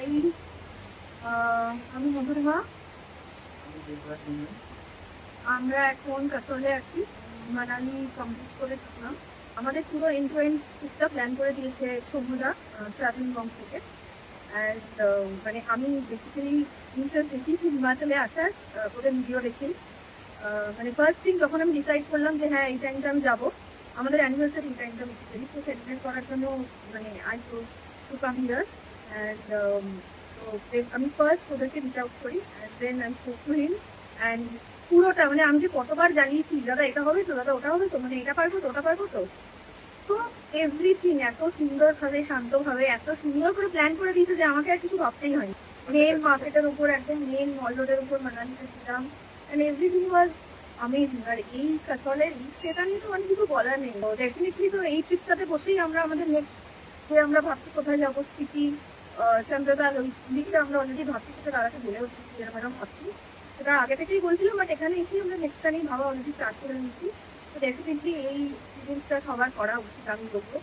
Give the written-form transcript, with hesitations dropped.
High, আমি মধুরিমা। আমরা এখন কাসলে আছি, মানালি কমপ্লিট করে থাকলাম। আমাদের পুরো এন্ড টু এন্ড ট্রিপটা প্ল্যান করে দিয়েছে সৌম্যদা ট্রাভেলিং বক্স থেকে। অ্যান্ড মানে আমি বেসিক্যালি ইন্টারেস্ট দেখিয়েছি হিমাচলে আসার, ওদের ভিডিও দেখি। মানে ফার্স্ট থিং যখন আমি ডিসাইড করলাম যে হ্যাঁ এই টাইমটা আমি যাবো, আমাদের অ্যানিভার্সারি টাইমটা বেসিক্যালি তো সেলিব্রেট করার জন্য মানে I chose to come here. And তো আমি ফার্স্ট ওদেরকে রিচ আউট করি, and then I spoke to him. And পুরোটা মানে আমি যে কতবার জানিয়েছি দাদা এটা হবে তো, দাদা ওটা হবে তো, মানে এটা পারবো তো ওটা পারবো তো, তো এভরিথিং এত সুন্দরভাবে শান্তভাবে এত সুন্দর করে প্ল্যান করে দিয়েছে যে আমাকে আর কিছু ভাবতেই হয়নি। মেন মার্কেটের উপর একদম মেন মল রোডের উপর মানালিতে ছিলাম, এন্ড এভরিথিং ওয়াজ অ্যামেজিং। আর এই কাসলের এই স্টেটা নিয়ে তো মানে কিছু বলার নেই। ডেফিনেটলি তো এই ট্রিপটাতে বসেই আমরা আমাদের নেক্সট যে আমরা ভাবছি কোথায় যাবো, স্পিতি, চন্দ্রতাল, ওই দিকটা আমরা অলরেডি ভাবছি, সেটা তারাকে বলেও যেরকম এরকম ভাবছি সেটা আগে থেকেই বলছিলাম, বাট এখানে এসেই আমরা নেক্সটটা নিয়ে ভাবা অলরেডি স্টার্ট করে নিয়েছি। তো ডেফিনেটলি এই এক্সপিরিয়েন্সটা সবার করা উচিত আমি বলবো।